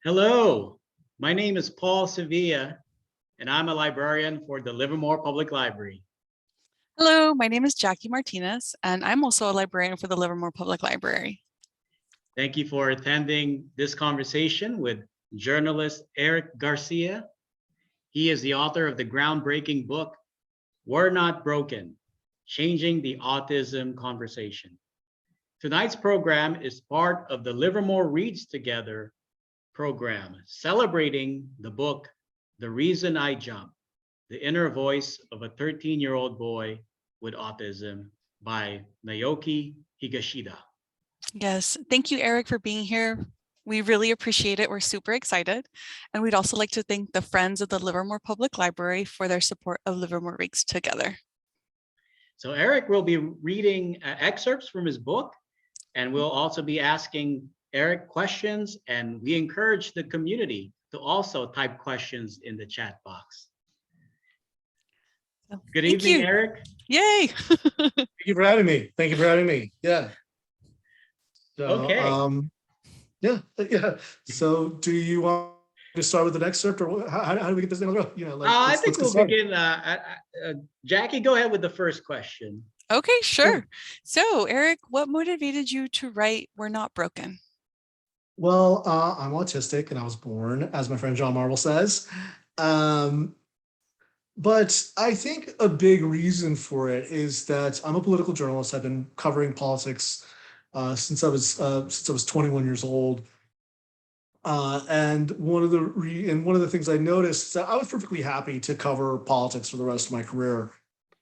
Hello, my name is Paul Sevilla, and I'm a librarian for the Livermore Public Library. Hello, my name is Jackie Martinez, and I'm also a librarian for the Livermore Public Library. Thank you for attending this conversation with journalist Eric Garcia. He is the author of the groundbreaking book, We're Not Broken, Changing the Autism Conversation. Tonight's program is part of the Livermore Reads Together program, celebrating the book, The Reason I Jump, The Inner Voice of a 13-year-old Boy with Autism by Naoki Higashida. Yes, thank you, Eric, for being here. We really appreciate it. We're super excited. And we'd also like to thank the Friends of the Livermore Public Library for their support of Livermore Reads Together. So Eric will be reading excerpts from his book, and we'll also be asking Eric questions, and we encourage the community to also type questions in the chat box. Good evening, Eric. Yay. Thank you for having me. Thank you for having me. Yeah. So, okay. Yeah. So do you want to start with an excerpt, or how do we get this thing to go? I think we'll begin. Jackie, go ahead with the first question. Okay, sure. So Eric, what motivated you to write We're Not Broken? Well, I'm autistic and I was born, as my friend John Marvel says. But I think a big reason for it is that I'm a political journalist. I've been covering politics since I was 21 years old. And one of the things I noticed is that I was perfectly happy to cover politics for the rest of my career.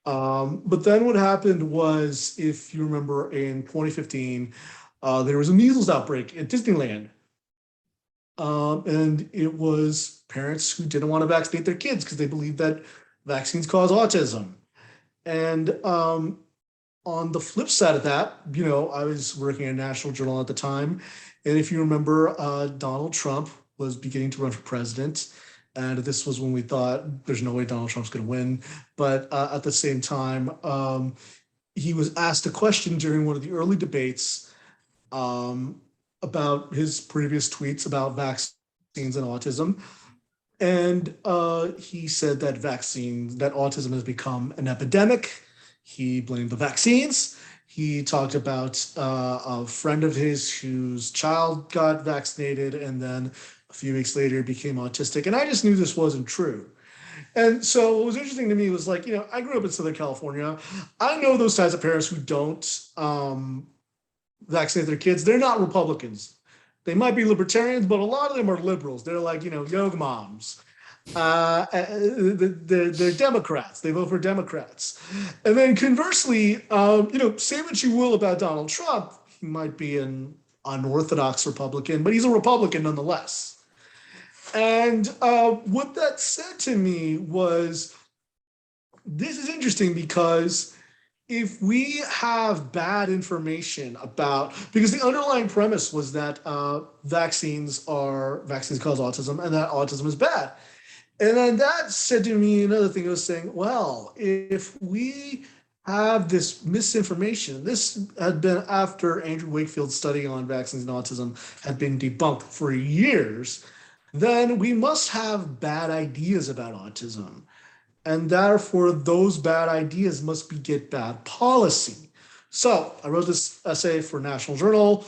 But then what happened was, if you remember, in 2015, there was a measles outbreak at Disneyland. And it was parents who didn't want to vaccinate their kids because they believed that vaccines cause autism. And on the flip side of that, I was working at a national journal at the time. And if you remember, Donald Trump was beginning to run for president. And this was when we thought there's no way Donald Trump's going to win. But at the same time, he was asked a question during one of the early debates about his previous tweets about vaccines and autism. And he said that autism has become an epidemic. He blamed the vaccines. He talked about a friend of his whose child got vaccinated and then a few weeks later became autistic. And I just knew this wasn't true. And so what was interesting to me was, like, I grew up in Southern California. I know those types of parents who don't vaccinate their kids. They're not Republicans. They might be libertarians, but a lot of them are liberals. They're like, yoga moms. They're Democrats. They vote for Democrats. And then conversely, say what you will about Donald Trump, he might be an unorthodox Republican, but he's a Republican nonetheless. And what that said to me was, this is interesting because if we have bad information because the underlying premise was that vaccines cause autism and that autism is bad. And then that said to me another thing. It was saying, well, if we have this misinformation, this had been after Andrew Wakefield's study on vaccines and autism had been debunked for years, then we must have bad ideas about autism. And therefore, those bad ideas must beget bad policy. So I wrote this essay for National Journal,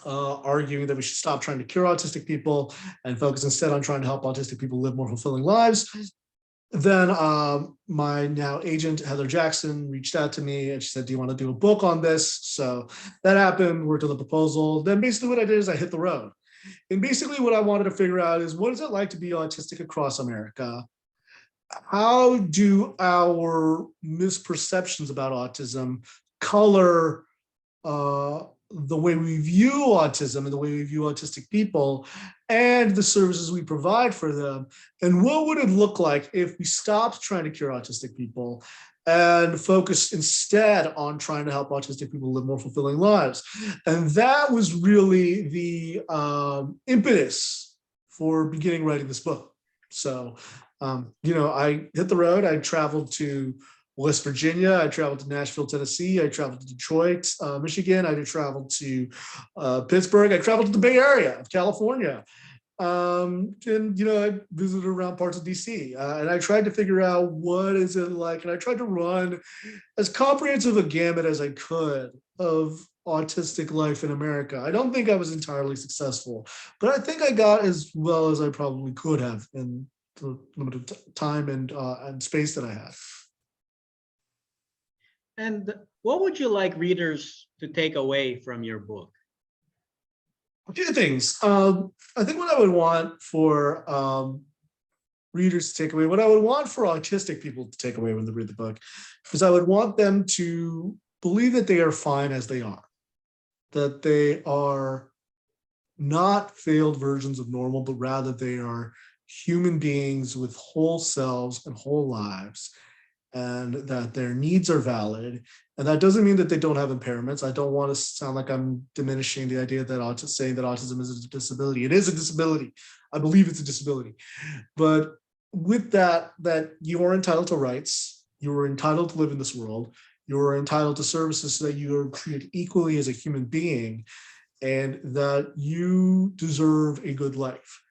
arguing that we should stop trying to cure autistic people and focus instead on trying to help autistic people live more fulfilling lives. Then my now agent, Heather Jackson, reached out to me and she said, do you want to do a book on this? So that happened, worked on the proposal. Then basically what I did is I hit the road. And basically what I wanted to figure out is, what is it like to be autistic across America? How do our misperceptions about autism color the way we view autism and the way we view autistic people and the services we provide for them? And what would it look like if we stopped trying to cure autistic people and focused instead on trying to help autistic people live more fulfilling lives? And that was really the impetus for beginning writing this book. So I hit the road. I traveled to West Virginia. I traveled to Nashville, Tennessee. I traveled to Detroit, Michigan. I traveled to Pittsburgh. I traveled to the Bay Area of California. And I visited around parts of DC, and I tried to figure out what is it like, and I tried to run as comprehensive a gamut as I could of autistic life in America. I don't think I was entirely successful, but I think I got as well as I probably could have in the limited time and space that I had. And what would you like readers to take away from your book? A few things. I think what I would want for readers to take away, what I would want for autistic people to take away when they read the book, is I would want them to believe that they are fine as they are, that they are not failed versions of normal, but rather they are human beings with whole selves and whole lives, and that their needs are valid. And that doesn't mean that they don't have impairments. I don't want to sound like I'm diminishing the idea that saying that autism is a disability. It is a disability. I believe it's a disability. But with that you are entitled to rights. You are entitled to live in this world. You are entitled to services so that you are treated equally as a human being, and that you deserve a good life.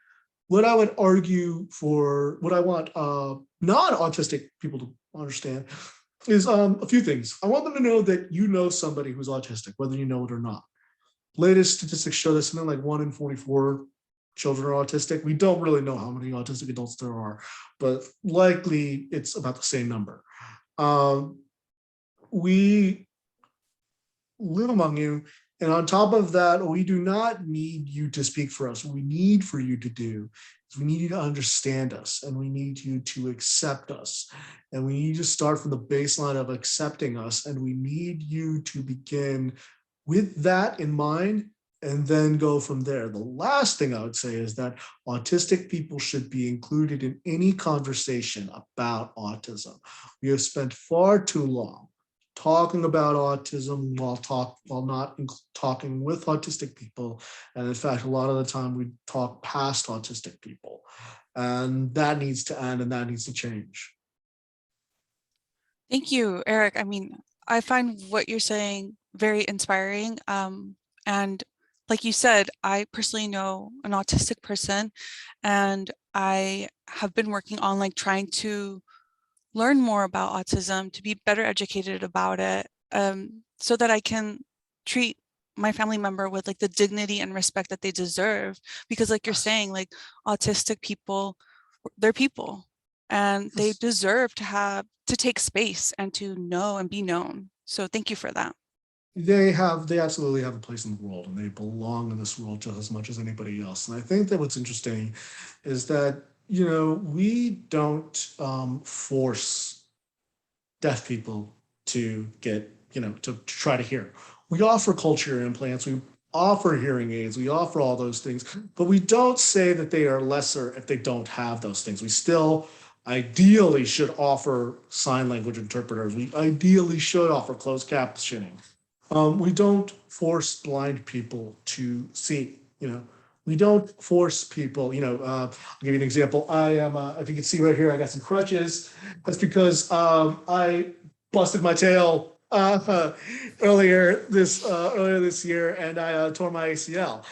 What I would argue for, what I want non-autistic people to understand is a few things. I want them to know that you know somebody who's autistic, whether you know it or not. Latest statistics show that something like 1 in 44 children are autistic. We don't really know how many autistic adults there are, but likely it's about the same number. We live among you, and on top of that, we do not need you to speak for us. What we need for you to do is we need you to understand us, and we need you to accept us. And we need to start from the baseline of accepting us, and we need you to begin with that in mind and then go from there. The last thing I would say is that autistic people should be included in any conversation about autism. We have spent far too long talking about autism while not talking with autistic people. And in fact, a lot of the time we talk past autistic people, and that needs to end, and that needs to change. Thank you, Eric. I mean, I find what you're saying very inspiring. And like you said, I personally know an autistic person, and I have been working on trying to learn more about autism, to be better educated about it, so that I can treat my family member with the dignity and respect that they deserve. Because like you're saying, autistic people, they're people, and they deserve to take space and to know and be known. So thank you for that. They absolutely have a place in the world, and they belong in this world just as much as anybody else. And I think that what's interesting is that, we don't force deaf people to get, to try to hear. We offer cochlear implants, we offer hearing aids, we offer all those things, but we don't say that they are lesser if they don't have those things. We still ideally should offer sign language interpreters. We ideally should offer closed captioning. We don't force blind people to see, we don't force people, I'll give you an example. I am, if you can see right here, I got some crutches. That's because I busted my tail earlier this year, and I tore my ACL.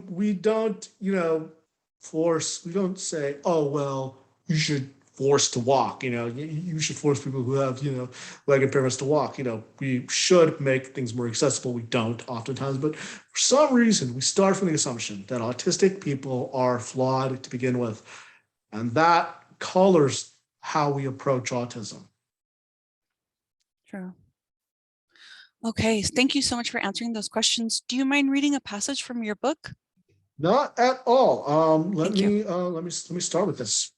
We don't, we don't say, oh, well, you should force to walk, you should force people who have, leg impairments to walk. We should make things more accessible. We don't oftentimes, but for some reason, we start from the assumption that autistic people are flawed to begin with, and that colors how we approach autism. True. Okay, thank you so much for answering those questions. Do you mind reading a passage from your book? Not at all. Let me start with this.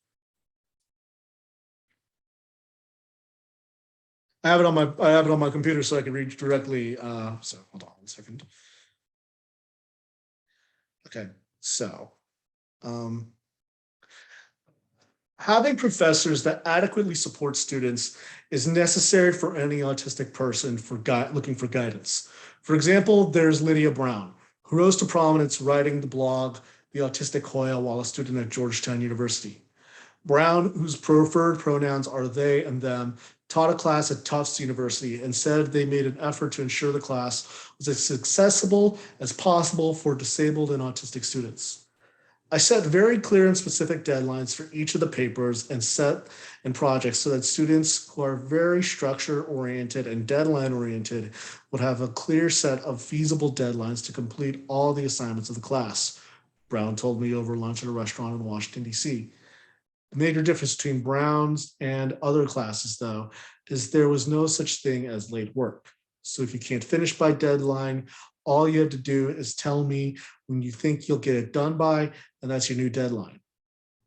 I have it on my computer so I can read directly. So hold on 1 second. Okay, so having professors that adequately support students is necessary for any autistic person looking for guidance. For example, there's Lydia Brown, who rose to prominence writing the blog The Autistic Hoya while a student at Georgetown University. Brown, whose preferred pronouns are they and them, taught a class at Tufts University and said they made an effort to ensure the class was as accessible as possible for disabled and autistic students. I set very clear and specific deadlines for each of the papers and projects so that students who are very structure oriented and deadline oriented would have a clear set of feasible deadlines to complete all the assignments of the class. Brown told me over lunch at a restaurant in Washington, D.C. The major difference between Brown's and other classes, though, is there was no such thing as late work. So if you can't finish by deadline, all you have to do is tell me when you think you'll get it done by, and that's your new deadline,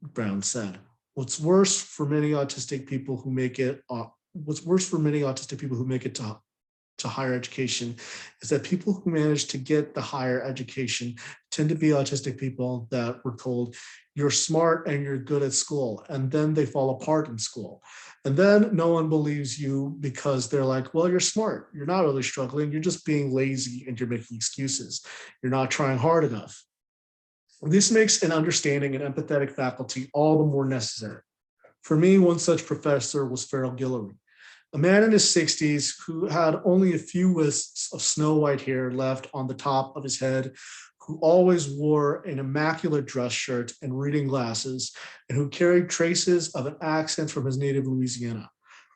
Brown said. What's worse for many autistic people who make it to higher education is that people who manage to get the higher education tend to be autistic people that were told you're smart and you're good at school, and then they fall apart in school. And then no one believes you because they're like, well, you're smart. You're not really struggling. You're just being lazy and you're making excuses. You're not trying hard enough. This makes an understanding and empathetic faculty all the more necessary. For me, one such professor was Farrell Guillory, a man in his 60s who had only a few wisps of snow white hair left on the top of his head, who always wore an immaculate dress shirt and reading glasses, and who carried traces of an accent from his native Louisiana.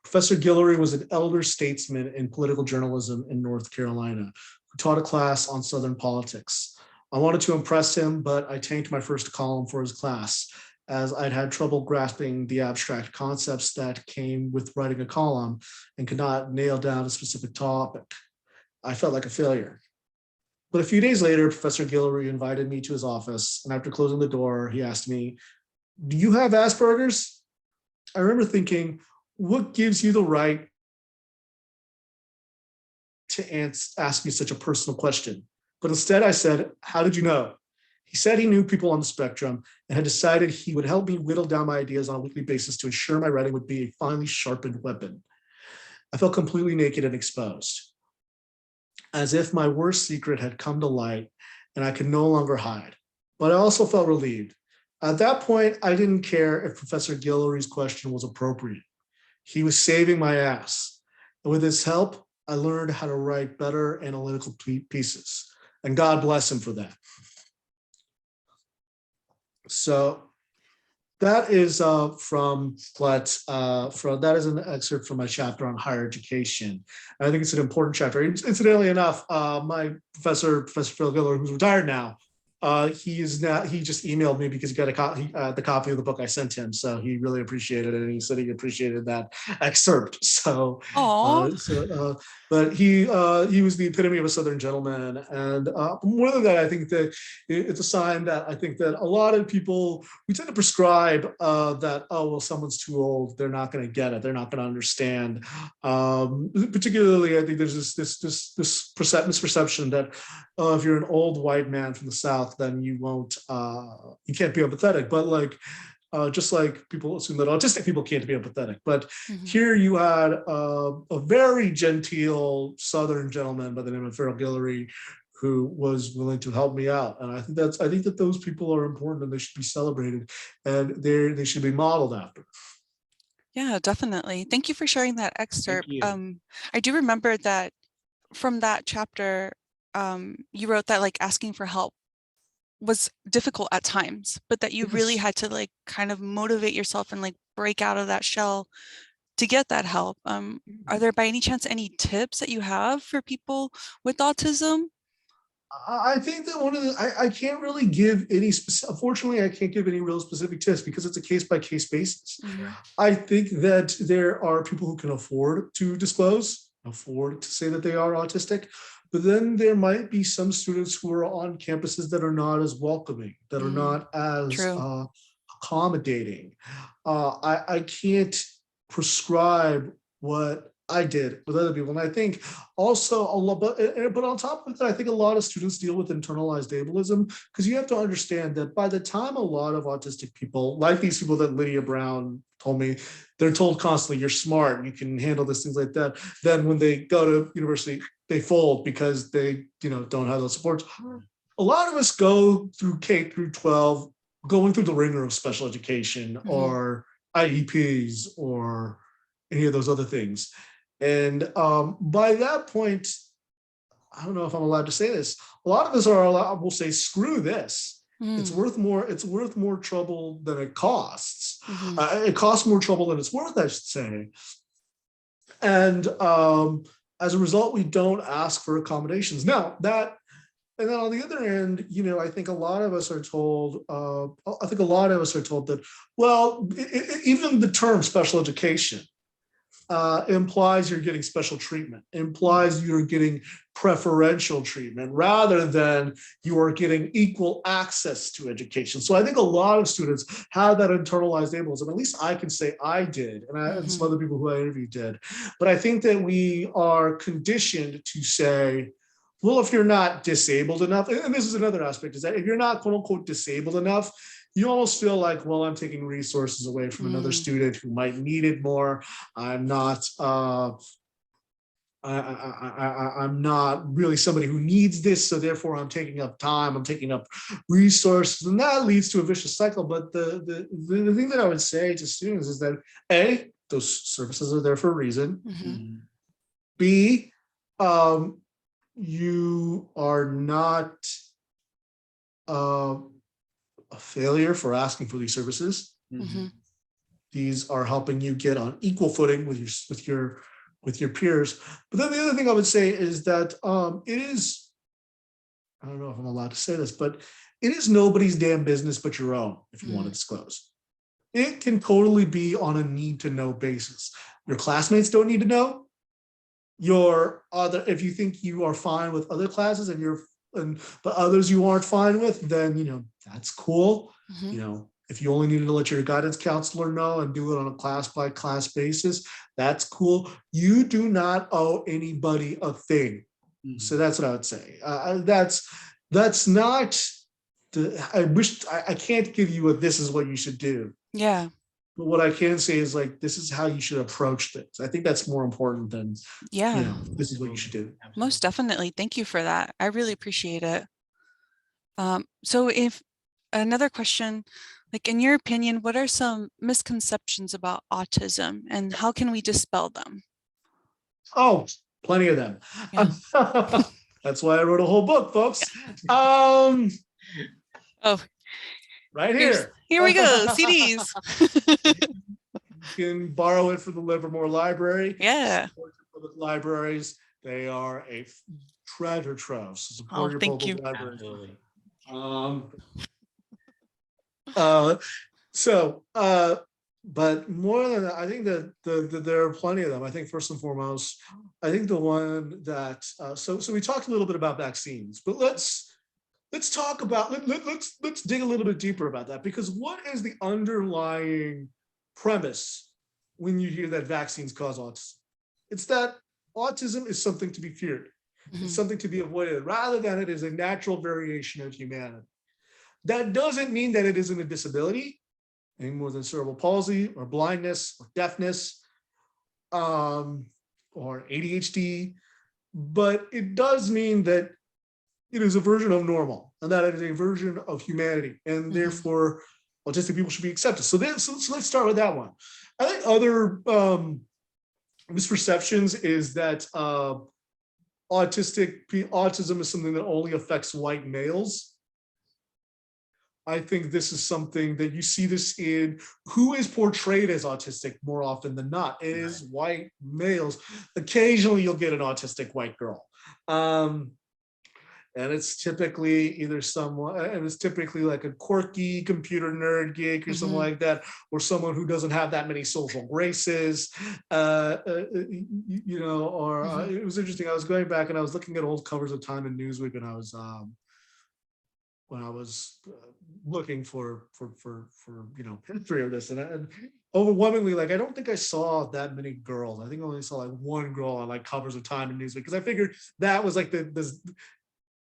Professor Guillory was an elder statesman in political journalism in North Carolina, who taught a class on Southern politics. I wanted to impress him, but I tanked my first column for his class, as I'd had trouble grasping the abstract concepts that came with writing a column and could not nail down a specific topic. I felt like a failure. But a few days later, Professor Guillory invited me to his office, and after closing the door, he asked me, "Do you have Asperger's?" I remember thinking, what gives you the right to ask me such a personal question? But instead I said, "How did you know?" He said he knew people on the spectrum and had decided he would help me whittle down my ideas on a weekly basis to ensure my writing would be a finely sharpened weapon. I felt completely naked and exposed, as if my worst secret had come to light and I could no longer hide. But I also felt relieved. At that point, I didn't care if Professor Guillory's question was appropriate. He was saving my ass. And with his help, I learned how to write better analytical pieces. And God bless him for that. So that is from that is an excerpt from my chapter on higher education. And I think it's an important chapter. Incidentally enough, my Professor Phil Giller, who's retired now, he just emailed me because he got the copy of the book I sent him. So he really appreciated it, and he said he appreciated that excerpt. So, but he was the epitome of a Southern gentleman, and more than that, I think that it's a sign that I think that a lot of people, we tend to prescribe that, oh well, someone's too old, they're not going to get it, they're not going to understand. Particularly, I think there's this misperception that if you're an old white man from the South, then you can't be empathetic. But just like people assume that autistic people can't be empathetic. But here you had a very genteel Southern gentleman by the name of Farrell Guillory who was willing to help me out. And I think that those people are important and they should be celebrated and they should be modeled after. Yeah, definitely. Thank you for sharing that excerpt. I do remember that from that chapter, you wrote that asking for help was difficult at times, but that you really had to kind of motivate yourself and break out of that shell to get that help. Are there by any chance any tips that you have for people with autism? I think that I can't really give any unfortunately, I can't give any real specific tips because it's a case-by-case basis. I think that there are people who can afford to disclose, afford to say that they are autistic, but then there might be some students who are on campuses that are not as welcoming, that are not as accommodating. I can't prescribe what I did with other people. And I think also a lot, but on top of that, I think a lot of students deal with internalized ableism, because you have to understand that by the time a lot of autistic people, like these people that Lydia Brown told me, they're told constantly, you're smart, you can handle this, things like that. Then when they go to university, they fold because they, don't have those supports. A lot of us go through K through 12, going through the ringer of special education or IEPs or any of those other things. And by that point, I don't know if I'm allowed to say this, a lot of us will say, screw this. It's Mm. worth more. It's worth more trouble than it costs. Mhm. It costs more trouble than it's worth, I should say. And as a result, we don't ask for accommodations. Now that, and then on the other end, I think a lot of us are told. I think a lot of us are told that, well, even the term special education implies you're getting special treatment, implies you're getting preferential treatment rather than you are getting equal access to education. So I think a lot of students have that internalized ableism. At least I can say I did, and some other people who I interviewed did. But I think that we are conditioned to say, well, if you're not disabled enough, and this is another aspect, is that if you're not quote unquote disabled enough, you almost feel like, well, I'm taking resources away from another student who might need it more. I'm not, I'm not really somebody who needs this, so therefore I'm taking up time, I'm taking up resources, and that leads to a vicious cycle. But the thing that I would say to students is that A, those services are there for a reason. Mhm. B, you are not a failure for asking for these services. Mhm. These are helping you get on equal footing with your peers. But then the other thing I would say is that it is, I don't know if I'm allowed to say this, but it is nobody's damn business but your own if you want to disclose. It can totally be on a need to know basis. Your classmates don't need to know. If you think you are fine with other classes but others you aren't fine with, then that's cool. Mhm. If you only needed to let your guidance counselor know and do it on a class by class basis, that's cool. You do not owe anybody a thing. So that's what I would say. That's not I can't give you this is what you should do. Yeah. But what I can say is this is how you should approach things. I think that's more important than, Yeah. this is what you should do. Most definitely. Thank you for that. I really appreciate it. So if another question, like in your opinion, what are some misconceptions about autism and how can we dispel them? Oh, plenty of them. Yeah. That's why I wrote a whole book, folks. Oh, Right here. here we go, CDs. You can borrow it from the Livermore Library. Yeah. Support your public libraries. They are a treasure trove. So support Oh, your thank you. public libraries. Absolutely. But more than that, I think that there are plenty of them. I think first and foremost, I think the one that so we talked a little bit about vaccines, but let's talk about let's dig a little bit deeper about that, because what is the underlying premise when you hear that vaccines cause autism? It's that autism is something to be feared. It's something to be avoided rather than it is a natural variation of humanity. That doesn't mean that it isn't a disability, any more than cerebral palsy or blindness or deafness or ADHD, but it does mean that it is a version of normal and that it is a version of humanity, and therefore autistic people should be accepted. So let's start with that one. I think other misperceptions is that autism is something that only affects white males. I think this is something that you see this in who is portrayed as autistic more often than not. It is white males. Occasionally you'll get an autistic white girl. And it's typically either someone, and it's typically like a quirky computer nerd geek or something like that, or someone who doesn't have that many social graces, it was interesting. I was going back and I was looking at old covers of Time and Newsweek, and I was when I was looking for history of this, and overwhelmingly, I don't think I saw that many girls. I think I only saw one girl on covers of Time and Newsweek, because I figured that was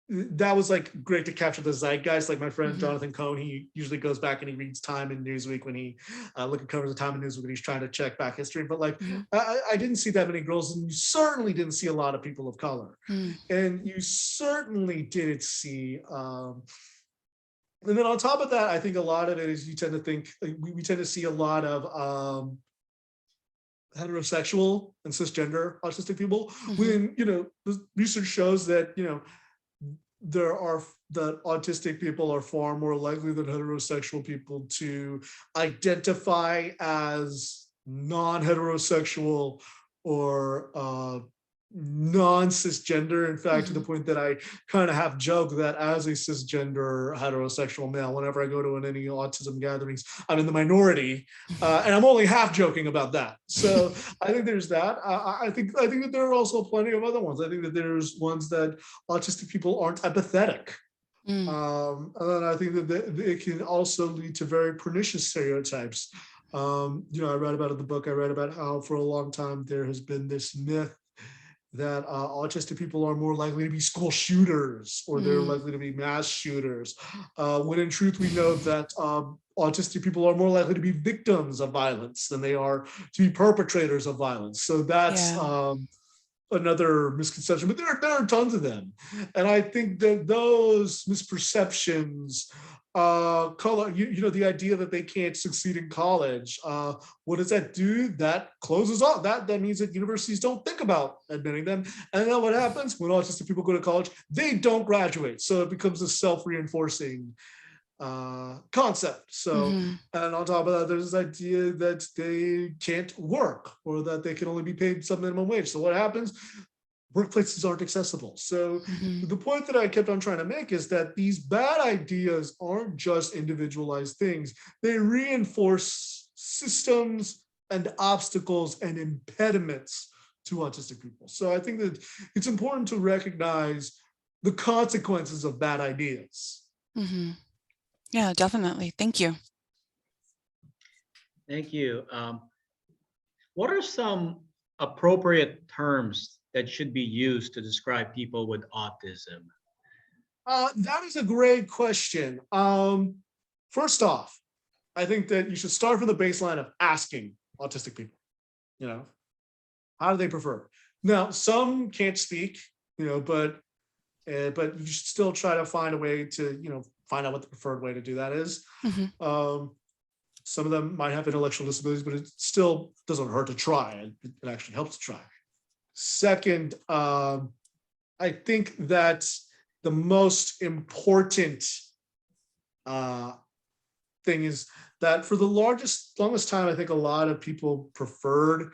that was great to capture the zeitgeist. My friend Jonathan Cohn, he usually goes back and he reads Time and Newsweek when he look at covers of Time and Newsweek when he's trying to check back history. But I didn't see that many girls, and you certainly didn't see a lot of people of color, and you certainly didn't see. And then on top of that, I think a lot of it is you tend to think we tend to see a lot of heterosexual and cisgender autistic people when the research shows that there are that autistic people are far more likely than heterosexual people to identify as non-heterosexual or non-cisgender. In fact, to the point that I kind of have joked that as a cisgender heterosexual male, whenever I go to any autism gatherings, I'm in the minority, and I'm only half joking about that. So I think there's that. I think that there are also plenty of other ones. I think that there's ones that autistic people aren't empathetic. And then I think that it can also lead to very pernicious stereotypes. I read about it in the book. I read about how for a long time there has been this myth that autistic people are more likely to be school shooters, or they're likely to be mass shooters, when in truth we know that autistic people are more likely to be victims of violence than they are to be perpetrators of violence. So that's another misconception, but there are tons of them. And I think that those misperceptions the idea that they can't succeed in college. What does that do? That closes off. That means that universities don't think about admitting them. And then what happens when autistic people go to college? They don't graduate. So it becomes a self-reinforcing concept. So, and on top of that, there's this idea that they can't work, or that they can only be paid some minimum wage. So what happens? Workplaces aren't accessible. So the point that I kept on trying to make is that these bad ideas aren't just individualized things. They reinforce systems and obstacles and impediments to autistic people. So I think that it's important to recognize the consequences of bad ideas. Yeah, definitely. Thank you. Thank you. What are some appropriate terms that should be used to describe people with autism? That is a great question. First off, I think that you should start from the baseline of asking autistic people, how do they prefer? Now, some can't speak, but you should still try to find a way to, find out what the preferred way to do that is. Some of them might have intellectual disabilities, but it still doesn't hurt to try. It actually helps to try. Second, I think that the most important thing is that for the longest time, I think a lot of people preferred,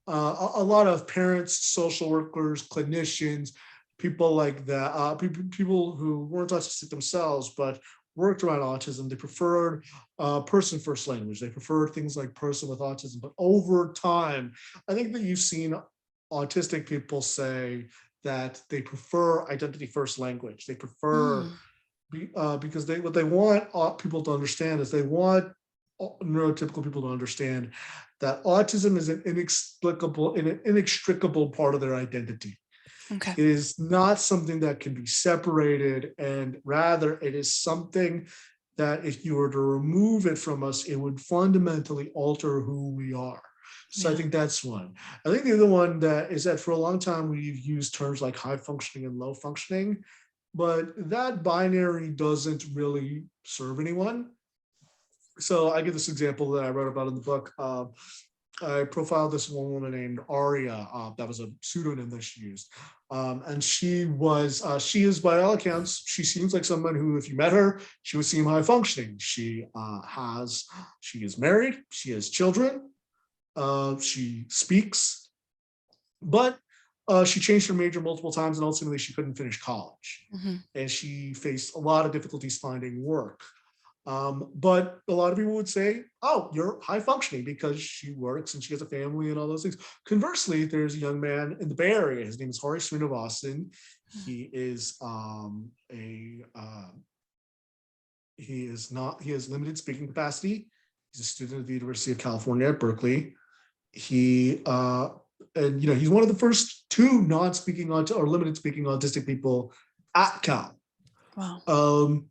a lot of parents, social workers, clinicians, people like that, people who weren't autistic themselves, but worked around autism, they preferred person first language. They preferred things like person with autism. But over time, I think that you've seen autistic people say that they prefer identity first language. They prefer because what they want people to understand is they want neurotypical people to understand that autism is an inextricable part of their identity. Okay. It is not something that can be separated, and rather it is something that if you were to remove it from us, it would fundamentally alter who we are. So I think that's one. I think the other one that is that for a long time, we've used terms like high functioning and low functioning, but that binary doesn't really serve anyone. So I give this example that I wrote about in the book. I profiled this one woman named Aria. That was a pseudonym that she used. And she is by all accounts, she seems like someone who, if you met her, she would seem high functioning. She is married, she has children, she speaks, but she changed her major multiple times, and ultimately she couldn't finish college. And she faced a lot of difficulties finding work. But a lot of people would say, oh, you're high functioning because she works and she has a family and all those things. Conversely, there's a young man in the Bay Area. His name is Hari Srinivasan. He has limited speaking capacity. He's a student at the University of California at Berkeley. He's one of the first two non-speaking or limited speaking autistic people at Cal. Wow.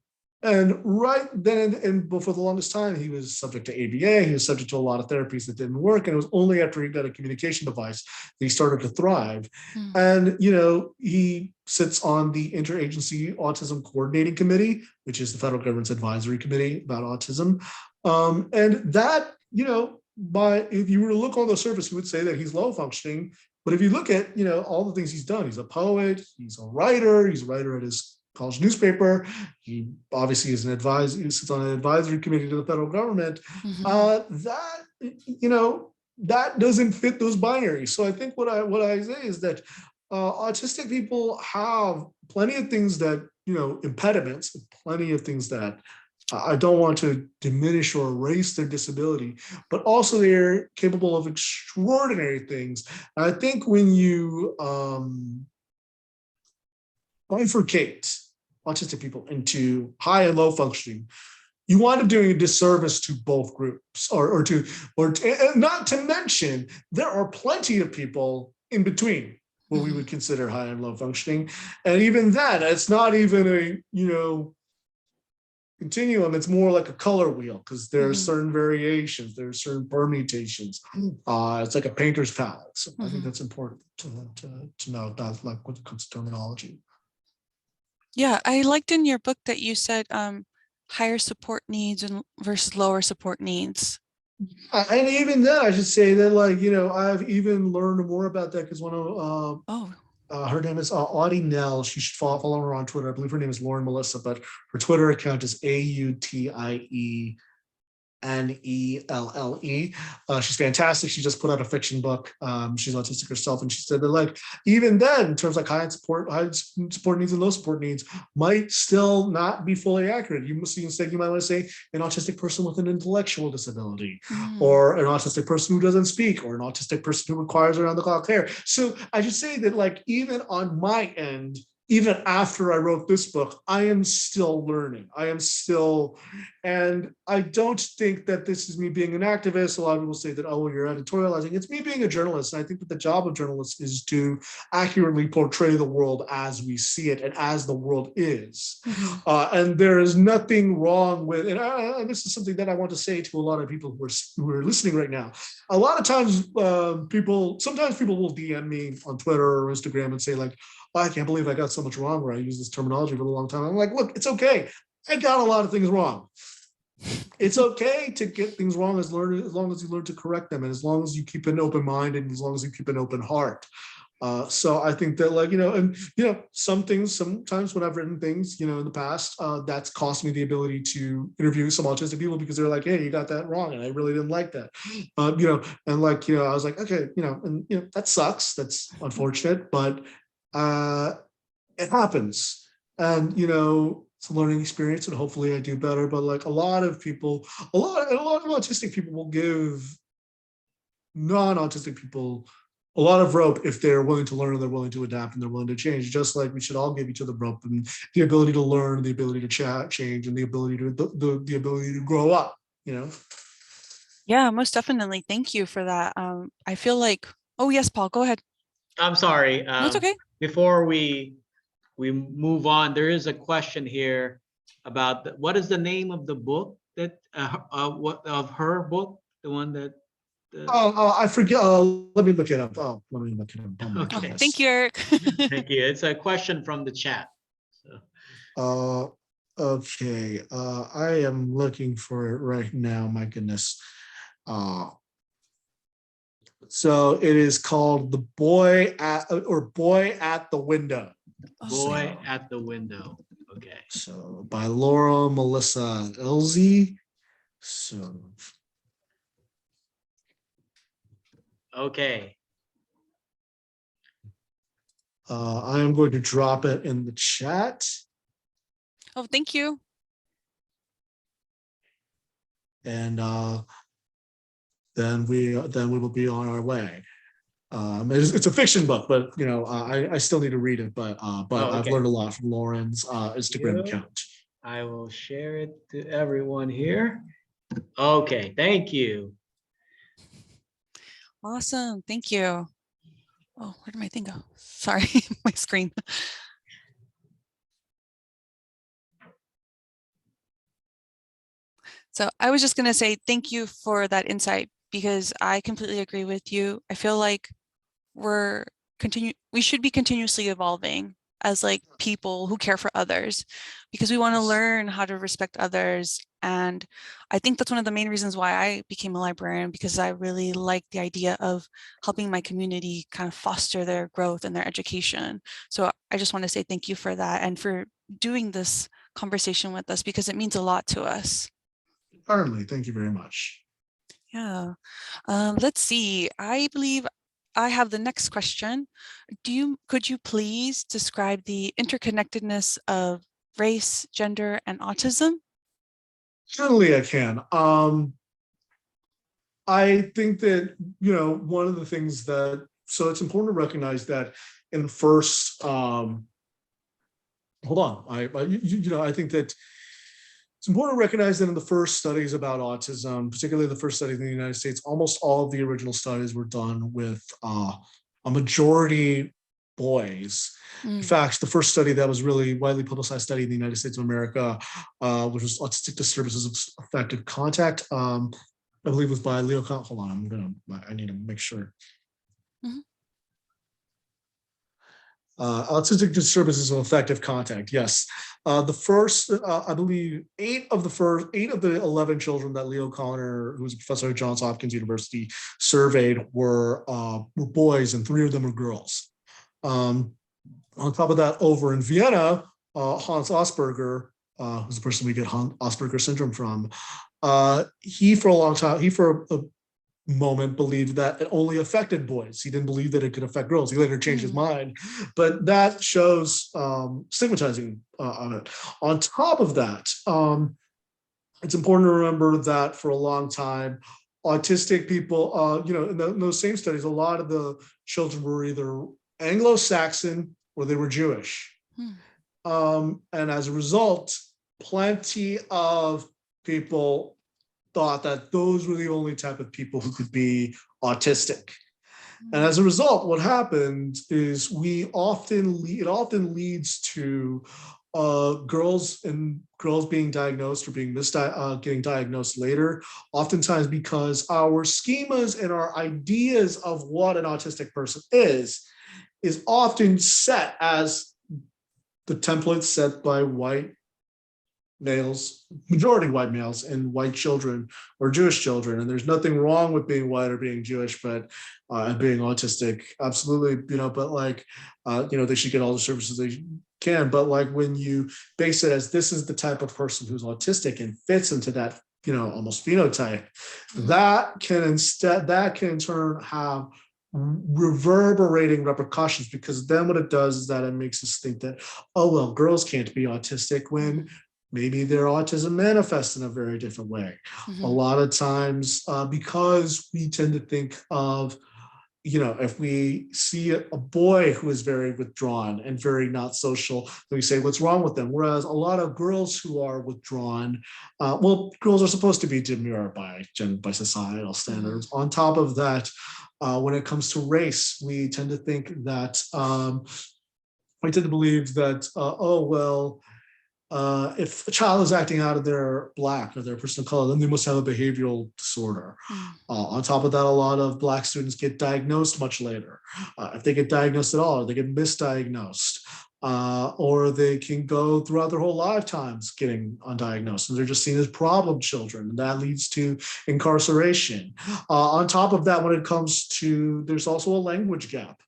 And right then, and for the longest time, he was subject to ABA. He was subject to a lot of therapies that didn't work. And it was only after he got a communication device that he started to thrive. And, he sits on the Interagency Autism Coordinating Committee, which is the federal government's advisory committee about autism. And that, if you were to look on the surface, you would say that he's low functioning. But if you look at, all the things he's done, he's a poet, he's a writer at his college newspaper. He obviously is an advisor. He sits on an advisory committee to the federal government. That, that doesn't fit those binaries. So I think what I say is that autistic people have plenty of things that, impediments, plenty of things that I don't want to diminish or erase their disability, but also they're capable of extraordinary things. And I think when you bifurcate autistic people into high and low functioning, you wind up doing a disservice to both groups, or not to mention, there are plenty of people in between what we would consider high and low functioning. And even that, it's not even a, continuum, it's more like a color wheel, because there are certain variations, there are certain permutations. It's like a painter's palette. So I think that's important to know, that, like, when it comes to terminology. Yeah, I liked in your book that you said higher support needs and versus lower support needs. And even then, I should say that, like, I've even learned more about that because one of her name is Audie Nell. She should follow her on Twitter. I believe her name is Lauren Melissa, but her Twitter account is AUTIENELLE. She's fantastic. She just put out a fiction book. She's autistic herself, and she said that, like, even then, in terms of like high support needs and low support needs might still not be fully accurate. You might want to say an autistic person with an intellectual disability, or an autistic person who doesn't speak, or an autistic person who requires around-the-clock care. So I should say that, like, even on my end, even after I wrote this book, I am still learning. And I don't think that this is me being an activist. A lot of people say that, oh, well, you're editorializing. It's me being a journalist. And I think that the job of journalists is to accurately portray the world as we see it and as the world is. And there is nothing wrong with, and this is something that I want to say to a lot of people who are listening right now. A lot of times, sometimes people will DM me on Twitter or Instagram and say, like, I can't believe I got so much wrong where I use this terminology for a long time. I'm like, look, it's okay. I got a lot of things wrong. It's okay to get things wrong as long as you learn to correct them, and as long as you keep an open mind, and as long as you keep an open heart. So I think that, like, some things, sometimes when I've written things, in the past, that's cost me the ability to interview some autistic people, because they're like, hey, you got that wrong. And I really didn't like that. And like, I was like, okay, that sucks. That's unfortunate, but it happens. And, it's a learning experience, and hopefully I do better. But, like, a lot of autistic people will give non-autistic people a lot of rope if they're willing to learn, and they're willing to adapt, and they're willing to change. Just like we should all give each other rope, and the ability to learn, the ability to change, and the ability to grow up. Yeah, most definitely. Thank you for that. I feel like, oh yes, Paul, go ahead. I'm sorry. No, it's okay. Before we move on, there is a question here about what is the name of the book that of her book, the one that. I forget. Let me look it up. Oh my Okay. goodness. Thank you, Eric. Thank you. It's a question from the chat. So. Okay. I am looking for it right now. My goodness. So it is called Boy at the Window. Boy at the Window. Okay. So by Laura Melissa Elzy. So. Okay. I am going to drop it in the chat. Oh, thank you. And then we will be on our way. It's a fiction book, but I still need to read it. But I've learned a lot from Lauren's Instagram account. I will share it to everyone here. Okay, thank you. Awesome, thank you. Oh, where did my thing go? Sorry, my screen. So I was just going to say thank you for that insight, because I completely agree with you. I feel like we should be continuously evolving as, like, people who care for others, because we want to learn how to respect others And I think that's one of the main reasons why I became a librarian, because I really like the idea of helping my community kind of foster their growth and their education. So I just want to say thank you for that and for doing this conversation with us, because it means a lot to us. Certainly, thank you very much. Yeah. Let's see. I believe I have the next question. Could you please describe the interconnectedness of race, gender, and autism? Certainly I can. I think that, one of the things so it's important to recognize that in the first, hold on, I think that it's important to recognize that in the first studies about autism, particularly the first studies in the United States, almost all of the original studies were done with a majority boys. In fact, the first study that was really widely publicized study in the United States of America, which was autistic disturbances of affective contact, I believe it was by Leo. Hold on, I need to make sure. Autistic disturbances of affective contact. Yes, the first, I believe, 8 of the 11 children that Leo Connor, who was a professor at Johns Hopkins University, surveyed were boys, and 3 of them were girls. On top of that, over in Vienna, Hans Asperger, who's the person we get Asperger syndrome from, he for a moment believed that it only affected boys. He didn't believe that it could affect girls. He later changed his mind, but that shows stigmatizing on it. On top of that, it's important to remember that for a long time, autistic people, in those same studies, a lot of the children were either Anglo-Saxon or they were Jewish. And as a result, plenty of people thought that those were the only type of people who could be autistic. And as a result, what happened is it often leads to girls being diagnosed or being getting diagnosed later, oftentimes because our schemas and our ideas of what an autistic person is often set as the template set by white males, majority white males, and white children or Jewish children. And there's nothing wrong with being white or being Jewish, but and being autistic, absolutely, they should get all the services they can. But like when you base it as this is the type of person who's autistic and fits into that, almost phenotype, that can in turn have reverberating repercussions, because then what it does is that it makes us think that, oh, well, girls can't be autistic, when maybe their autism manifests in a very different way. A lot of times, because we tend to think of, if we see a boy who is very withdrawn and very not social, then we say, what's wrong with them? Whereas a lot of girls who are withdrawn, girls are supposed to be demure by societal standards. On top of that, when it comes to race, we tend to think that, we tend to believe that, if a child is acting out of their Black or their person of color, then they must have a behavioral disorder. On top of that, a lot of Black students get diagnosed much later. If they get diagnosed at all, or they get misdiagnosed, or they can go throughout their whole lifetimes getting undiagnosed, and they're just seen as problem children, and that leads to incarceration. On top of that, when it comes to, there's also a language gap.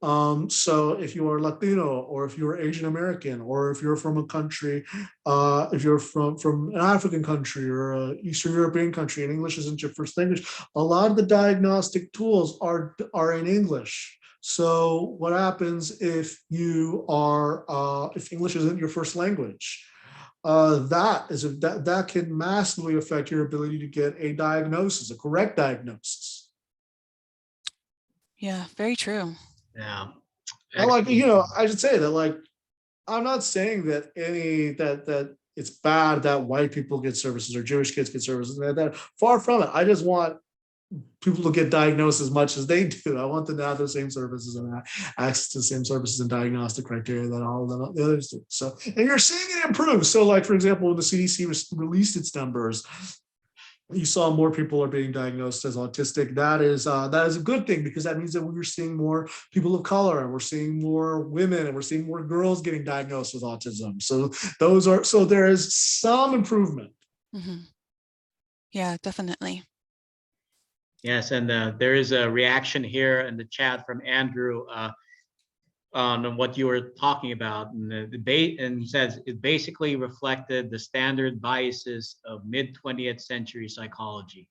So if you are Latino, or if you're Asian American, or if you're from a country, if you're from an African country or an Eastern European country, and English isn't your first language, a lot of the diagnostic tools are in English. So what happens if if English isn't your first language? That can massively affect your ability to get a diagnosis, a correct diagnosis. Yeah, very true. Yeah. I should say that, I'm not saying that that it's bad that white people get services or Jewish kids get services. That far from it. I just want people to get diagnosed as much as they do. I want them to have the same services and access to the same services and diagnostic criteria that all of the others do. So, and you're seeing it improve. So, for example, when the CDC released its numbers, you saw more people are being diagnosed as autistic. That is a good thing, because that means that we're seeing more people of color, and we're seeing more women, and we're seeing more girls getting diagnosed with autism. So there is some improvement. Mhm. Yeah, definitely. Yes, and there is a reaction here in the chat from Andrew on what you were talking about, and the debate, and says it basically reflected the standard biases of mid 20th century psychology.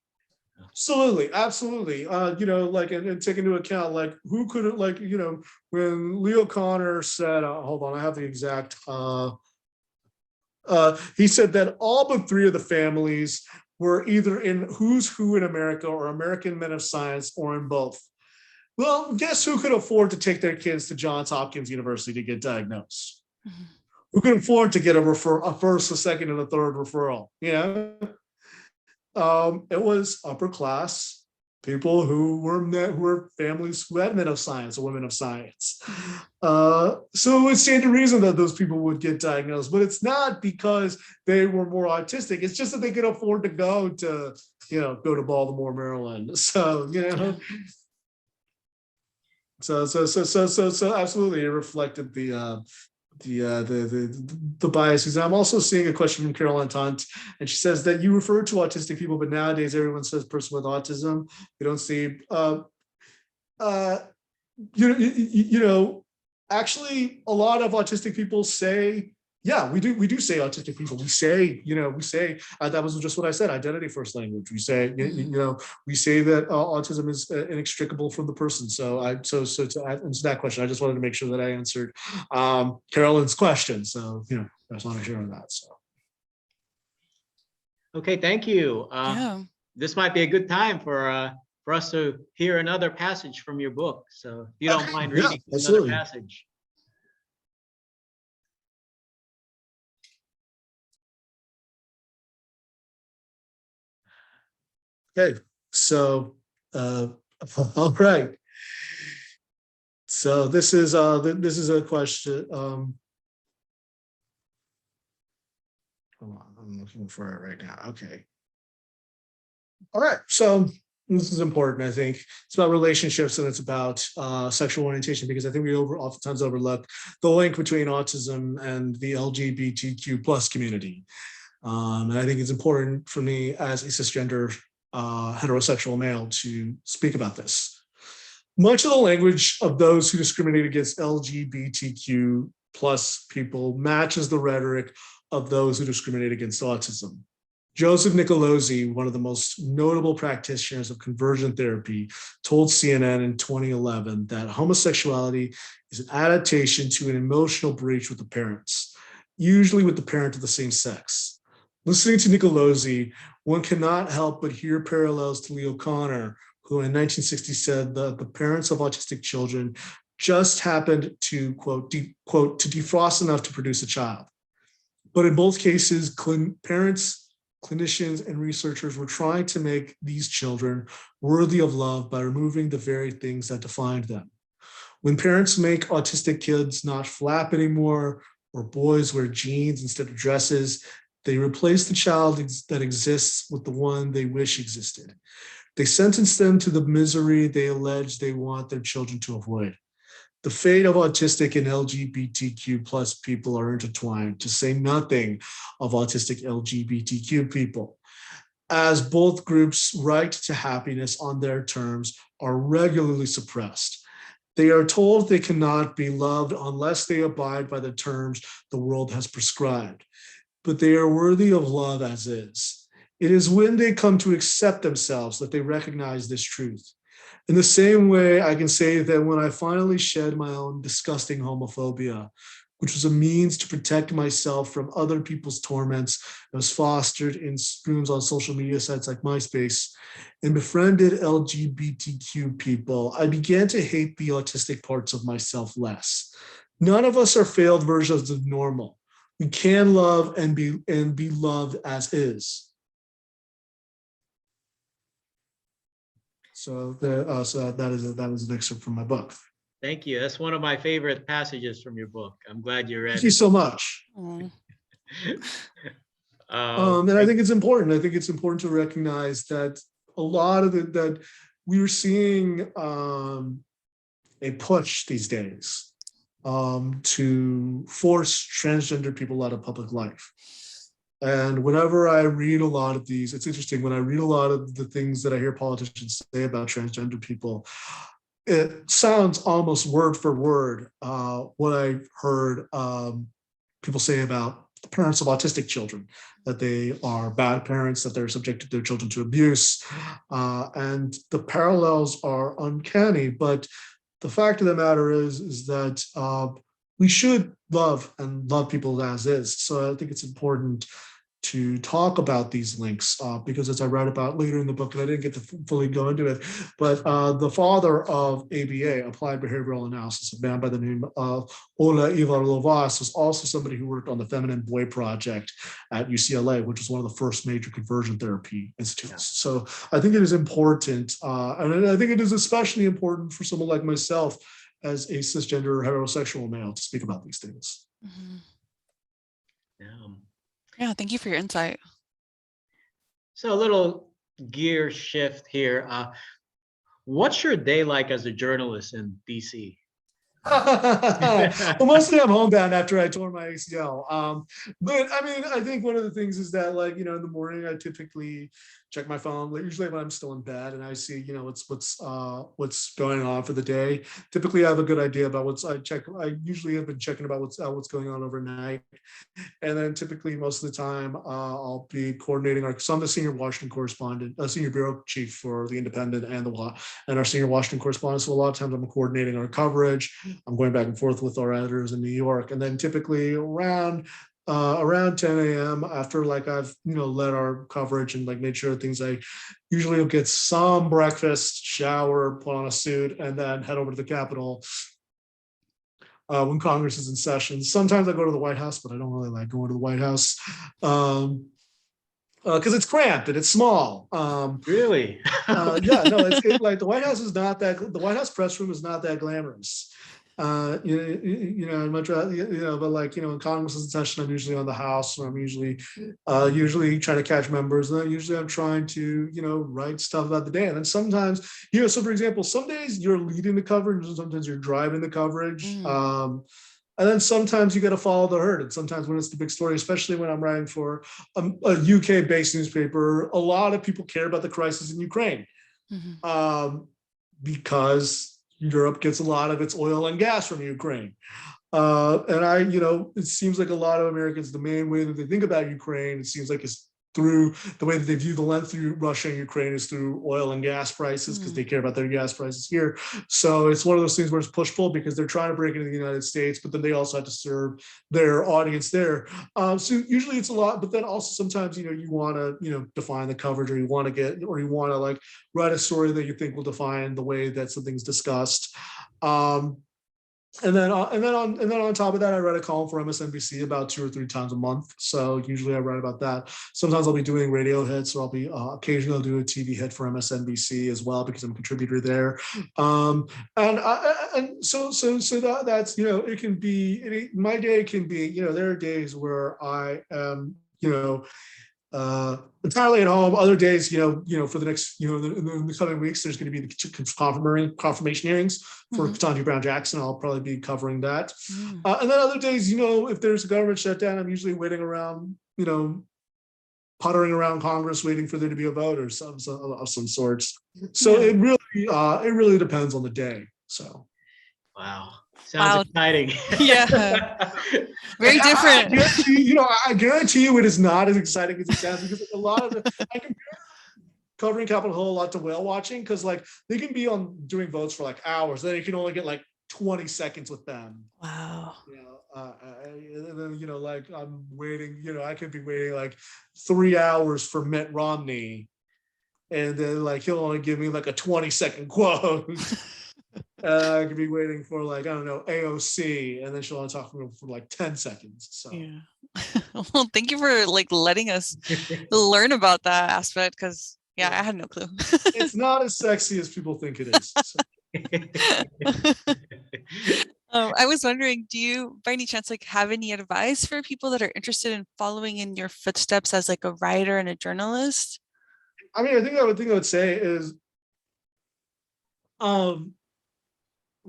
Absolutely, absolutely. Like, and take into account, like, who could have, like, when Leo Connor said, hold on, I have the exact, he said that all but three of the families were either in Who's Who in America or American Men of Science or in both. Well, guess who could afford to take their kids to Johns Hopkins University to get diagnosed? Mhm. Who could afford to get a first, a second, and a third referral? It was upper class people who were families who had men of science or women of science. So it stands to reason that those people would get diagnosed, but it's not because they were more autistic. It's just that they could afford to go to Baltimore, Maryland. So so absolutely, it reflected the biases. I'm also seeing a question from Caroline Tont, and she says that you refer to autistic people, but nowadays everyone says person with autism. We don't see, uh, actually, a lot of autistic people say, yeah, we do say autistic people. We say, that was just what I said, identity first language. We say, we say that autism is inextricable from the person. So to answer that question, I just wanted to make sure that I answered Carolyn's question. So, I just want to share on that. So. Okay, thank you. Yeah. This might be a good time for us to hear another passage from your book. So if you don't mind reading another passage. Okay, so all right. So this is a question. Hold on, I'm looking for it right now. Okay. All right. So this is important, I think. It's about relationships and it's about sexual orientation, because I think we oftentimes overlook the link between autism and the LGBTQ plus community. And I think it's important for me as a cisgender heterosexual male to speak about this. Much of the language of those who discriminate against LGBTQ plus people matches the rhetoric of those who discriminate against autism. Joseph Nicolosi, one of the most notable practitioners of conversion therapy, told CNN in 2011 that homosexuality is an adaptation to an emotional breach with the parents, usually with the parent of the same sex. Listening to Nicolosi, one cannot help but hear parallels to Leo Connor, who in 1960 said that the parents of autistic children just happened to, quote, to defrost enough to produce a child. But in both cases, parents, clinicians, and researchers were trying to make these children worthy of love by removing the very things that defined them. When parents make autistic kids not flap anymore, or boys wear jeans instead of dresses, they replace the child that exists with the one they wish existed. They sentence them to the misery they allege they want their children to avoid. The fate of autistic and LGBTQ plus people are intertwined, to say nothing of autistic LGBTQ people, as both groups' right to happiness on their terms are regularly suppressed. They are told they cannot be loved unless they abide by the terms the world has prescribed, but they are worthy of love as is. It is when they come to accept themselves that they recognize this truth. In the same way, I can say that when I finally shed my own disgusting homophobia, which was a means to protect myself from other people's torments, and was fostered in rooms on social media sites like MySpace, and befriended LGBTQ people, I began to hate the autistic parts of myself less. None of us are failed versions of normal. We can love and be loved as is. So that is an excerpt from my book. Thank you. That's one of my favorite passages from your book. I'm glad you read it. Thank you so much. And I think it's important. I think it's important to recognize that a lot of that we are seeing a push these days to force transgender people out of public life. And whenever I read a lot of these, it's interesting when I read a lot of the things that I hear politicians say about transgender people, it sounds almost word for word what I heard people say about the parents of autistic children, that they are bad parents, that they're subjected their children to abuse. And the parallels are uncanny. But the fact of the matter is that we should love people as is. So I think it's important to talk about these links because as I write about later in the book, and I didn't get to fully go into it, but the father of ABA, Applied Behavioral Analysis, a man by the name of Ola Ivar-Lovas, was also somebody who worked on the Feminine Boy Project at UCLA, which was one of the first major conversion therapy institutes. Yeah. So I think it is important, and I think it is especially important for someone like myself as a cisgender heterosexual male to speak about these things. Mm-hmm. Yeah. Yeah, thank you for your insight. So a little gear shift here. What's your day like as a journalist in DC? Well, mostly I'm homebound after I tore my ACL. But I mean, I think one of the things is that, like, in the morning I typically check my phone, usually when I'm still in bed, and I see, what's going on for the day. Typically, I have a good idea about I usually have been checking about what's going on overnight, and then typically most of the time I'll be coordinating so I'm the senior Washington correspondent, senior bureau chief for the Independent and our senior Washington correspondent. So a lot of times I'm coordinating our coverage. I'm going back and forth with our editors in New York, and then typically around 10 a.m. after I've led our coverage and made sure things, I usually will get some breakfast, shower, put on a suit, and then head over to the Capitol when Congress is in session. Sometimes I go to the White House, but I don't really like going to the White House because it's cramped and it's small. Really? Yeah, no, it's the White House is not that. The White House press room is not that glamorous. I'd much rather, but in Congress is in session, I'm usually on the House, where I'm usually trying to catch members. And then usually I'm trying to, write stuff about the day. And then sometimes, so for example, some days you're leading the coverage, and sometimes you're driving the coverage. And then sometimes you got to follow the herd. And sometimes when it's the big story, especially when I'm writing for a UK-based newspaper, a lot of people care about the crisis in Ukraine because Europe gets a lot of its oil and gas from Ukraine. And it seems like a lot of Americans, the main way that they think about Ukraine, it seems like it's through the way that they view the lens through Russia and Ukraine is through oil and gas prices, because they care about their gas prices here. So it's one of those things where it's push-pull, because they're trying to break into the United States, but then they also have to serve their audience there. So usually it's a lot, but then also sometimes, you want to, define the coverage, or you want to write a story that you think will define the way that something's discussed. And then on top of that, I write a column for MSNBC about 2 or 3 times a month. So usually I write about that. Sometimes I'll be doing radio hits, or I'll be occasionally I'll do a TV hit for MSNBC as well, because I'm a contributor there. So that's it can be, my day can be, there are days where I am entirely at home. Other days, for the next, in the coming weeks, there's going to be the confirmation hearings for Ketanji Brown Jackson. I'll probably be covering that. And then other days, if there's a government shutdown, I'm usually waiting around, puttering around Congress, waiting for there to be a vote or of some sorts. So it really depends on the day. So. Wow. Sounds exciting. Yeah. Very different. I guarantee you it is not as exciting as it sounds, because a lot of I compare covering Capitol Hill a lot to whale watching, because they can be doing votes for hours, then you can only get 20 seconds with them. Wow. And then I'm waiting, I could be waiting 3 hours for Mitt Romney, and then he'll only give me a 20-second quote. I could be waiting for I don't know, AOC, and then she'll only talk for 10 seconds. So yeah. Well, thank you for letting us learn about that aspect, because I had no clue. It's not as sexy as people think it is. So. I was wondering, do you by any chance have any advice for people that are interested in following in your footsteps as a writer and a journalist? I mean, I think I would say is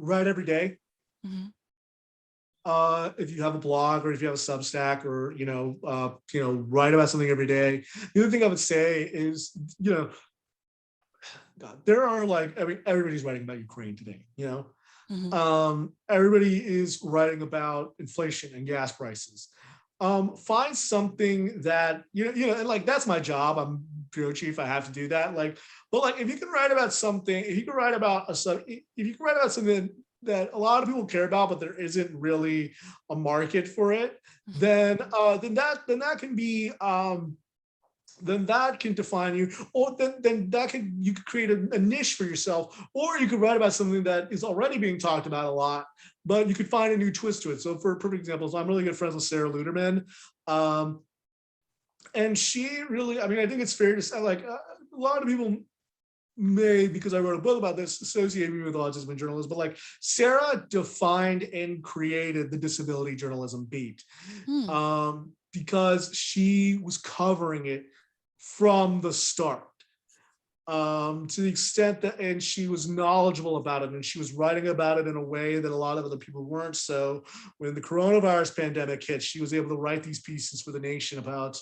write every day. if you have a blog or if you have a Substack or, write about something every day. The other thing I would say is, God, there are everybody's writing about Ukraine today, everybody is writing about inflation and gas prices. Find something that, and like, that's my job. I'm bureau chief. I have to do that. But if you can write about something, if you can write about something that a lot of people care about, but there isn't really a market for it, then that can be, then that can define you, or then you could create a niche for yourself, or you could write about something that is already being talked about a lot, but you could find a new twist to it. So for perfect examples, I'm really good friends with Sarah Luderman. And she really, I think it's fair to say, a lot of people may, because I wrote a book about this, associate me with autism and journalism, but Sarah defined and created the disability journalism beat, because she was covering it from the start, to the extent that, and she was knowledgeable about it, and she was writing about it in a way that a lot of other people weren't. So when the coronavirus pandemic hit, she was able to write these pieces for the nation about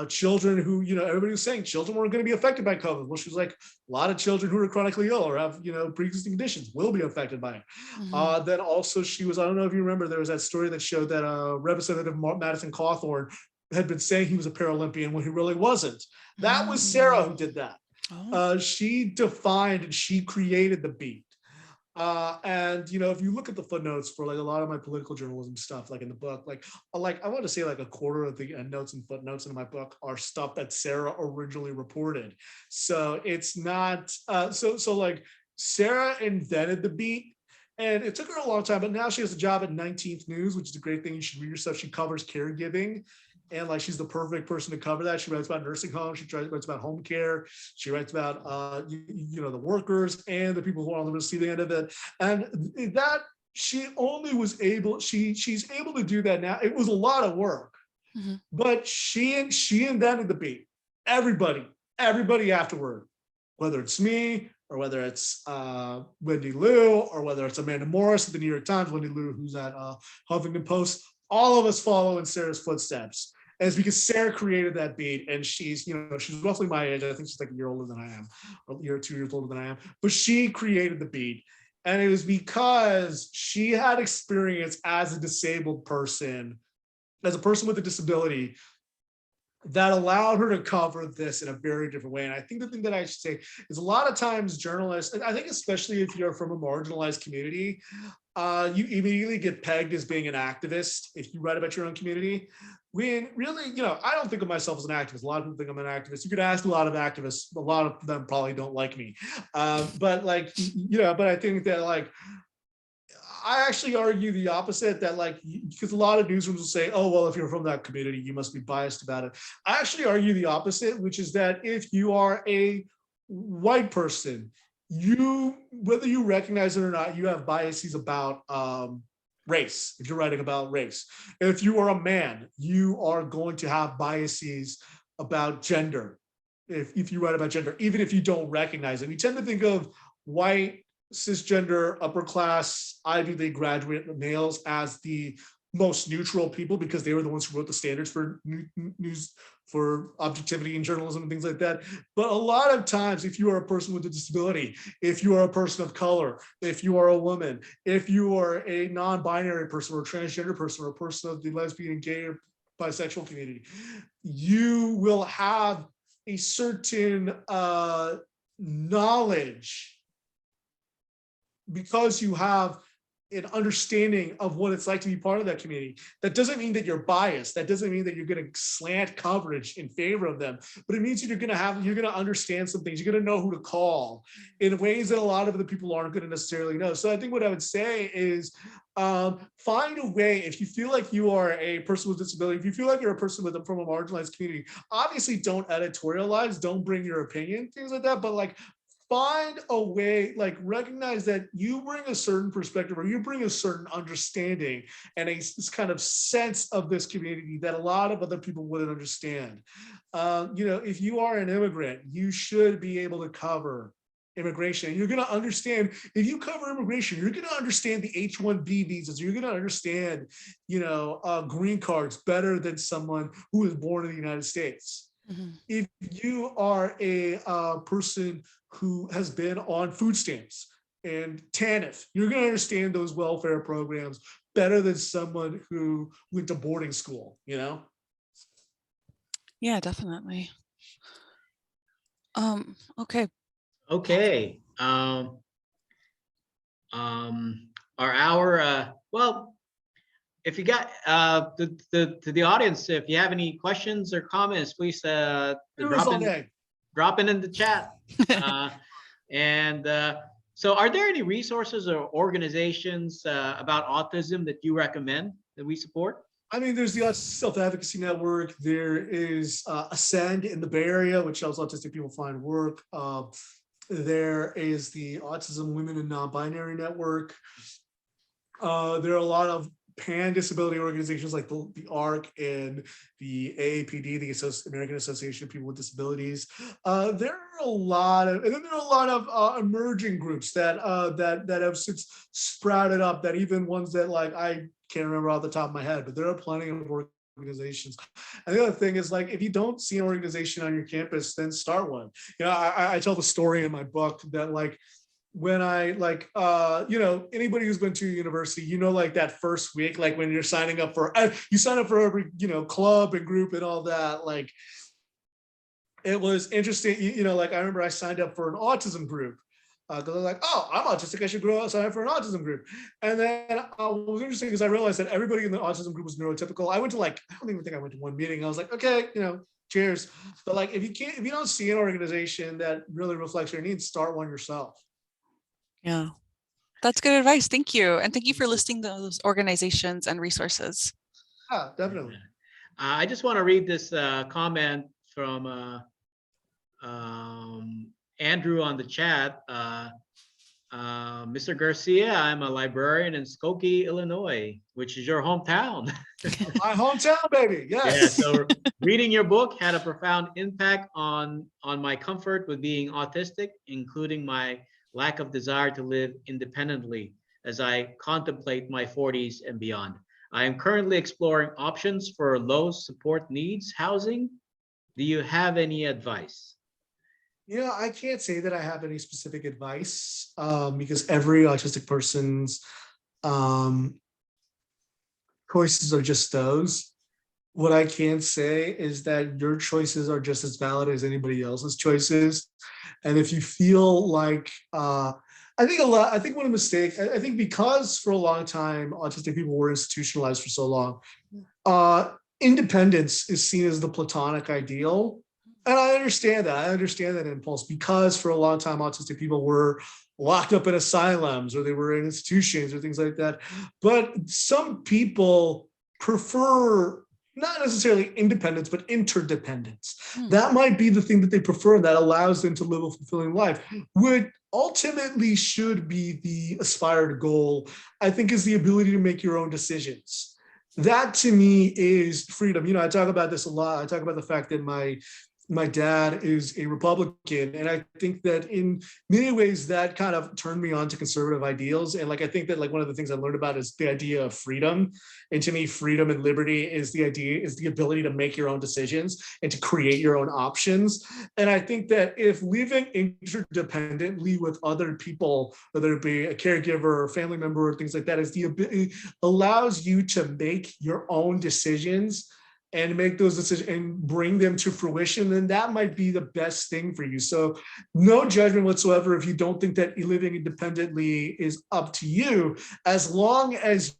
children who, everybody was saying children weren't going to be affected by COVID. Well, she was like, a lot of children who are chronically ill or have, pre-existing conditions will be affected by it. Then also she was, I don't know if you remember, there was that story that showed that Representative Madison Cawthorn had been saying he was a Paralympian when he really wasn't. That was Sarah who did that. She defined and she created the beat. And if you look at the footnotes for a lot of my political journalism stuff, in the book, I want to say a quarter of the endnotes and footnotes in my book are stuff that Sarah originally reported. So it's not Sarah invented the beat. And it took her a long time, but now she has a job at 19th News, which is a great thing. You should read her stuff. She covers caregiving. And she's the perfect person to cover that. She writes about nursing homes. She writes about home care. She writes about, the workers and the people who are on the receiving end of it. And that she only was able, she's able to do that now. It was a lot of work, but she invented the beat. Everybody afterward, whether it's me or whether it's Wendy Liu or whether it's Amanda Morris at the New York Times, Wendy Liu, who's at Huffington Post, all of us follow in Sarah's footsteps. And it's because Sarah created that beat, and she's roughly my age. I think she's a year older than I am, or a year or 2 years older than I am. But she created the beat, and it was because she had experience as a disabled person, as a person with a disability, that allowed her to cover this in a very different way. And I think the thing that I should say is a lot of times journalists, and I think especially if you're from a marginalized community, you immediately get pegged as being an activist if you write about your own community. When really, I don't think of myself as an activist. A lot of people think I'm an activist. You could ask a lot of activists. A lot of them probably don't like me. But I think that I actually argue the opposite, that because a lot of newsrooms will say, oh, well, if you're from that community, you must be biased about it. I actually argue the opposite, which is that if you are a white person, whether you recognize it or not, you have biases about race. If you're writing about race, if you are a man, you are going to have biases about gender. If you write about gender, even if you don't recognize it, we tend to think of white, cisgender, upper class, Ivy League graduate males as the most neutral people because they were the ones who wrote the standards for news, for objectivity in journalism and things like that. But a lot of times, if you are a person with a disability, if you are a person of color, if you are a woman, if you are a non-binary person or a transgender person or a person of the lesbian, gay, or bisexual community, you will have a certain knowledge because you have an understanding of what it's like to be part of that community. That doesn't mean that you're biased. That doesn't mean that you're going to slant coverage in favor of them, but it means you're going to understand some things. You're going to know who to call in ways that a lot of the people aren't going to necessarily know. So I think what I would say is find a way, if you feel like you are a person with disability, if you feel like you're a person from a marginalized community, obviously don't editorialize, don't bring your opinion, things like that, but find a way, recognize that you bring a certain perspective or you bring a certain understanding and this kind of sense of this community that a lot of other people wouldn't understand. If you are an immigrant, you should be able to cover immigration. And you're going to understand, if you cover immigration, you're going to understand the H-1B visas. You're going to understand, green cards better than someone who was born in the United States. Mhm. If you are a person who has been on food stamps and TANF, you're going to understand those welfare programs better than someone who went to boarding school, Yeah, definitely. Okay. Okay. Our hour, well, if you got to the audience, if you have any questions or comments, please drop in the chat. And so are there any resources or organizations about autism that you recommend that we support? I mean, there's the Autism Self-Advocacy Network. There is Ascend in the Bay Area, which helps autistic people find work. There is the Autism Women and Non-Binary Network. There are a lot of pan-disability organizations like the ARC and the AAPD, the American Association of People with Disabilities. There are a lot of, and then there are a lot of emerging groups that have since sprouted up. That even ones that like I can't remember off the top of my head, but there are plenty of organizations. And the other thing is, like, if you don't see an organization on your campus, then start one. I tell the story in my book that, like, when I anybody who's been to university, like that first week, like when you're signing up for, you sign up for every, club and group and all that, like, it was interesting. Like I remember I signed up for an autism group because I was like, oh, I'm autistic, I should sign up for an autism group. And then what was interesting is I realized that everybody in the autism group was neurotypical. I went to I don't even think I went to one meeting. I was like, okay, cheers. But like, if you don't see an organization that really reflects your needs, start one yourself. Yeah, that's good advice. Thank you. And thank you for listing those organizations and resources. Yeah, definitely. I just want to read this comment from Andrew on the chat. Mr. Garcia, I'm a librarian in Skokie, Illinois, which is your hometown. My hometown, baby. Yes. Yeah, so reading your book had a profound impact on my comfort with being autistic, including my lack of desire to live independently as I contemplate my 40s and beyond. I am currently exploring options for low support needs housing. Do you have any advice? I can't say that I have any specific advice because every autistic person's choices are just those. What I can say is that your choices are just as valid as anybody else's choices. And if you feel like, I think one of the mistakes, I think because for a long time, autistic people were institutionalized for so long, independence is seen as the platonic ideal. And I understand that impulse, because for a long time, autistic people were locked up in asylums or they were in institutions or things like that. But some people prefer not necessarily independence, but interdependence. That might be the thing that they prefer, and that allows them to live a fulfilling life. What ultimately should be the aspired goal, I think, is the ability to make your own decisions. That to me is freedom. I talk about this a lot. I talk about the fact that my dad is a Republican. And I think that in many ways that kind of turned me on to conservative ideals. And I think that one of the things I learned about is the idea of freedom. And to me, freedom and liberty is the ability to make your own decisions and to create your own options. And I think that if living interdependently with other people, whether it be a caregiver or family member or things like that, is the ability, allows you to make your own decisions and make those decisions and bring them to fruition, then that might be the best thing for you. So no judgment whatsoever if you don't think that living independently is up to you, as long as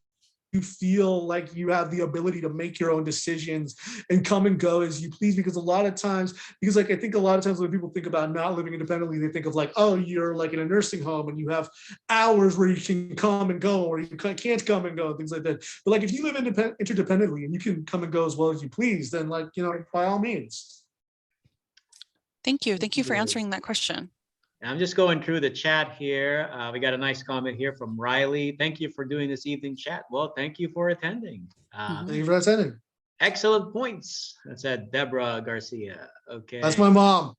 you feel like you have the ability to make your own decisions and come and go as you please. Because a lot of times, I think a lot of times when people think about not living independently, they think of oh, you're in a nursing home and you have hours where you can come and go, or you can't come and go, things like that. But if you live interdependently and you can come and go as well as you please, then by all means. Thank you. Thank you for answering that question. I'm just going through the chat here. We got a nice comment here from Riley. Thank you for doing this evening chat. Well, thank you for attending. Thank you for attending. Excellent points. That said, Deborah Garcia. Okay. That's my mom.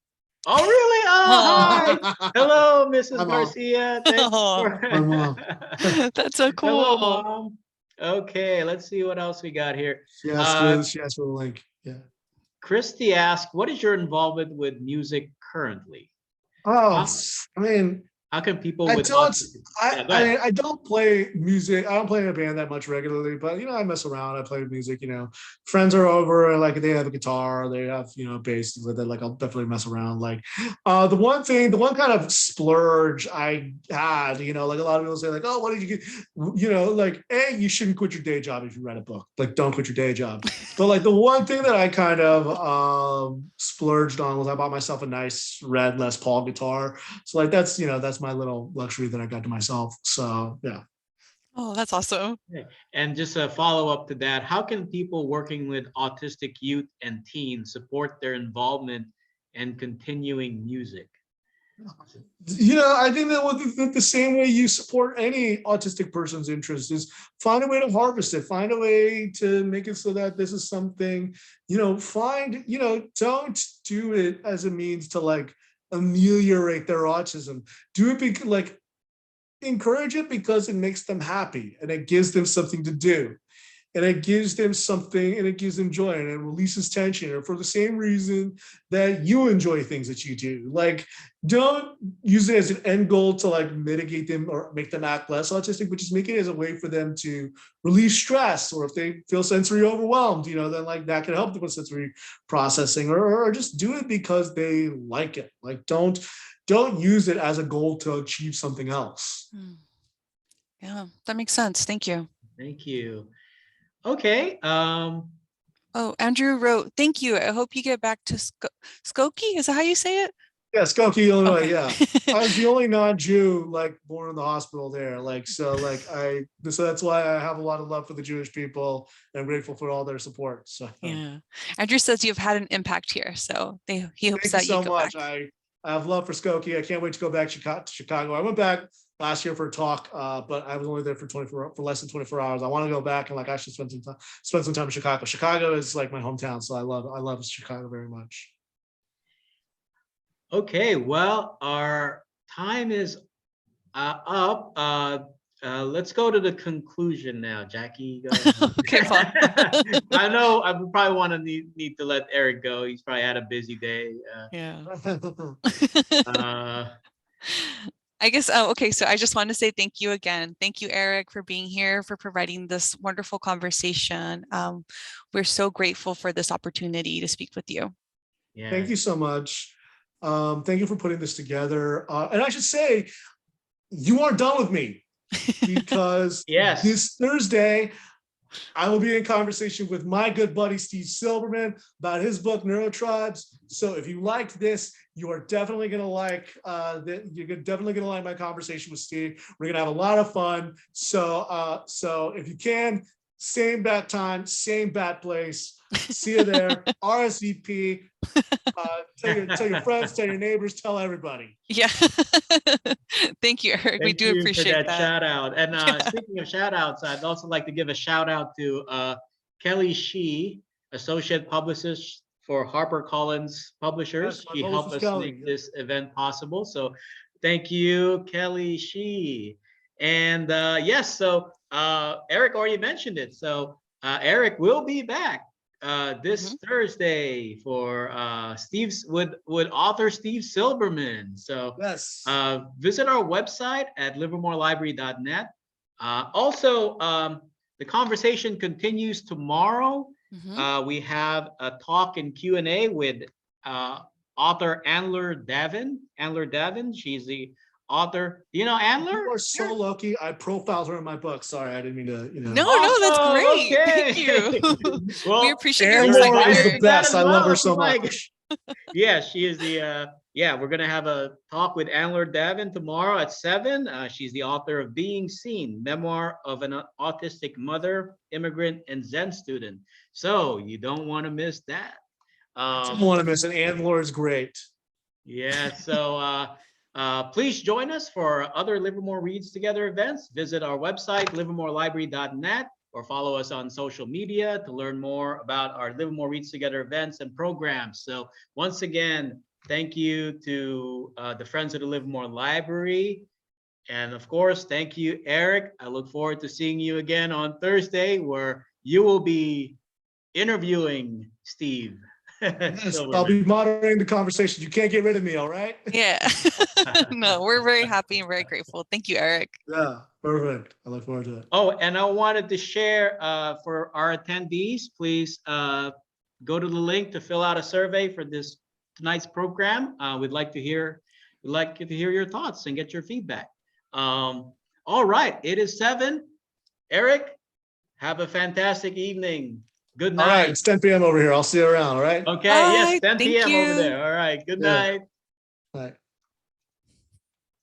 Oh, really? Oh, hi. Hello, Mrs. Hi, Mom. Garcia. Thanks Aw. for. Hi, Mom. That's so Hello, cool. Mom. Okay, let's see what else we got here. She asked for the link. Yeah. Christy asked, what is your involvement with music currently? Oh, How, I mean, how can people I with don't. autism? I, Yeah, go I ahead. mean, I don't play music. I don't play in a band that much regularly, but I mess around. I play music. Friends are over, and like they have a guitar, they have bass with it. Like I'll definitely mess around. Like, the one kind of splurge I had, like a lot of people say, like, oh, what did you get? Like, you shouldn't quit your day job if you write a book. Like, don't quit your day job. But like the one thing that I kind of splurged on was I bought myself a nice red Les Paul guitar. So like that's my little luxury that I got to myself. So yeah. Oh, that's awesome. Okay. And just a follow up to that, how can people working with autistic youth and teens support their involvement and continuing music? I think that the same way you support any autistic person's interest is find a way to harvest it, find a way to make it so that this is something, don't do it as a means to like ameliorate their autism. Do it because like encourage it because it makes them happy and it gives them something to do. And it gives them something and it gives them joy and it releases tension, or for the same reason that you enjoy things that you do. Like, don't use it as an end goal to like mitigate them or make them act less autistic, but just make it as a way for them to relieve stress. Or if they feel sensory overwhelmed, then like that can help them with sensory processing, or just do it because they like it. Like, don't use it as a goal to achieve something else. Yeah, that makes sense. Thank you. Thank you. Okay. Oh, Andrew wrote, thank you. I hope you get back to Skokie. Is that how you say it? Yeah, Skokie, Illinois. Okay. Yeah, I was the only non-Jew like born in the hospital there. So that's why I have a lot of love for the Jewish people, and I'm grateful for all their support. So Yeah. Andrew says you've had an impact here, so he hopes thank you that you so go much. back. I have love for Skokie. I can't wait to go back to Chicago. I went back last year for a talk, but I was only there for less than 24 hours. I want to go back and like actually spend some time in Chicago. Chicago is like my hometown, so I love Chicago very much. Okay, well, our time is up. Let's go to the conclusion now. Jackie, go ahead. Okay, Paul. I know I would probably want to need to let Eric go. He's probably had a busy day. Yeah. Uh, I guess, okay, so I just want to say thank you again. Thank you, Eric, for being here, for providing this wonderful conversation. We're so grateful for this opportunity to speak with you. yeah. Thank you so much. Thank you for putting this together. And I should say, you aren't done with me, because Yes. this Thursday, I will be in conversation with my good buddy, Steve Silberman, about his book, Neurotribes. So if you liked this, you are definitely going to like my conversation with Steve. We're going to have a lot of fun. So if you can, same bat time, same bat place. See you there. RSVP. Tell your friends, tell your neighbors, tell everybody. Yeah. Thank you, Eric. We Thank do you appreciate for that that. shout out. And speaking of shout outs, I'd also like to give a shout out to Kelly Shee, associate publicist for HarperCollins Publishers. Yes, my She helped publicist us Kelly. make this event possible. So thank you, Kelly Shee. And yes, so Eric already mentioned it. So Eric will be back this Thursday for with author Steve Silberman. So Yes. visit our website at livermorelibrary.net. Also, the conversation continues tomorrow. We have a talk and Q&A with author Andler Davin. She's the author. Do you know Andler? You are so lucky. I profiled her in my book. Sorry, I didn't mean to. No, Awesome. that's great. Okay. Thank you. Well, we appreciate your Andler insight, is the Eric. best. I love her Well, so like- much. Yeah, she is the we're gonna have a talk with Andler Davin tomorrow at 7. She's the author of Being Seen, Memoir of an Autistic Mother, Immigrant, and Zen Student. So you don't want to miss that. I don't want to miss it. Andler is great. Yeah, so please join us for other Livermore Reads Together events. Visit our website, livermorelibrary.net, or follow us on social media to learn more about our Livermore Reads Together events and programs. So once again, Thank you to the Friends of the Livermore Library. And of course, thank you, Eric. I look forward to seeing you again on Thursday, where you will be interviewing Steve. Yes, I'll be moderating the conversation. You can't get rid of me, all right? Yeah. No, we're very happy and very grateful. Thank you, Eric. Yeah, perfect. I look forward to it. Oh, and I wanted to share for our attendees, please go to the link to fill out a survey for this tonight's program. We'd like to hear your thoughts and get your feedback. All right, it is 7. Eric, have a fantastic evening. Good night. All right, it's 10 p.m. over here. I'll see you around, all right? Okay, Bye. yes, 10 Thank p.m. over you. there. All right, good Yeah. night. All right.